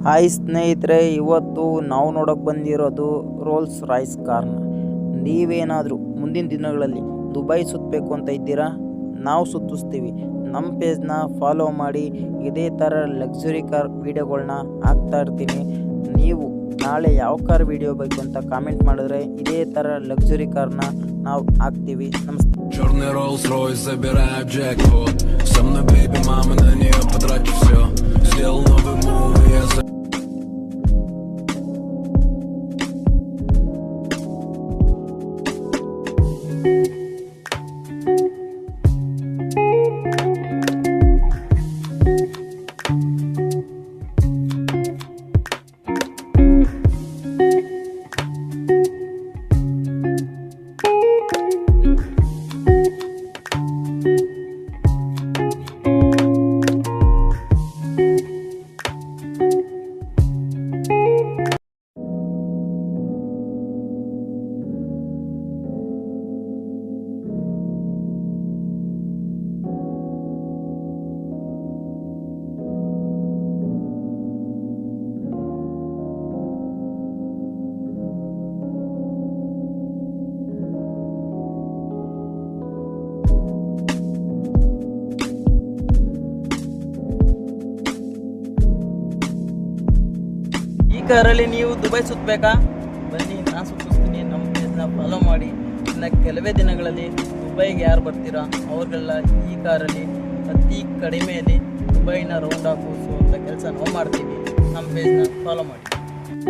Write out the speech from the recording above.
Hi ಸ್ನೇಹಿತರೆ, ಇವತ್ತು ನಾವು ನೋಡೋಕೆ ಬಂದಿರೋದು ರೋಲ್ಸ್ ರಾಯ್ಸ್ ಕಾರ್ನ. ನೀವೇನಾದರೂ ಮುಂದಿನ ದಿನಗಳಲ್ಲಿ ದುಬೈ ಸುತ್ತಬೇಕು ಅಂತ ಇದ್ದೀರಾ? ನಾವು ಸುತ್ತಿಸ್ತೀವಿ. ನಮ್ಮ ಪೇಜ್ನ ಫಾಲೋ ಮಾಡಿ. ಇದೇ ಥರ ಲಕ್ಸುರಿ ಕಾರ್ ವೀಡಿಯೋಗಳನ್ನ ಹಾಕ್ತಾ ಇರ್ತೀನಿ. ನೀವು ನಾಳೆ ಯಾವ ಕಾರ್ ವೀಡಿಯೋ ಬೇಕು ಅಂತ ಕಾಮೆಂಟ್ ಮಾಡಿದ್ರೆ ಇದೇ ಥರ ಲಕ್ಸುರಿ ಕಾರ್ನ ನಾವು ಹಾಕ್ತೀವಿ. ನಮಸ್ತೆ. Черный Rolls-Royce, забираю джекпот. Со мной, бейби, мама, на нее потрачу все. Сделал новый мув, и я ಈ ಕಾರಲ್ಲಿ ನೀವು ದುಬೈ ಸುತ್ತಬೇಕಾ? ಬನ್ನಿ, ನಾನು ಸುತ್ತಿಸ್ತೀನಿ. ನಮ್ಮ ಪೇಜ್ನ ಫಾಲೋ ಮಾಡಿ. ಇನ್ನು ಕೆಲವೇ ದಿನಗಳಲ್ಲಿ ದುಬೈಗೆ ಯಾರು ಬರ್ತೀರಾ ಅವ್ರಿಗೆಲ್ಲ ಈ ಕಾರಲ್ಲಿ ಅತಿ ಕಡಿಮೆಯಲ್ಲಿ ದುಬೈನ ರೌಂಡ್ ಹಾಕಿಸುವಂಥ ಕೆಲಸ ನಾವು ಮಾಡ್ತೀವಿ. ನಮ್ಮ ಪೇಜ್ನ ಫಾಲೋ ಮಾಡಿ.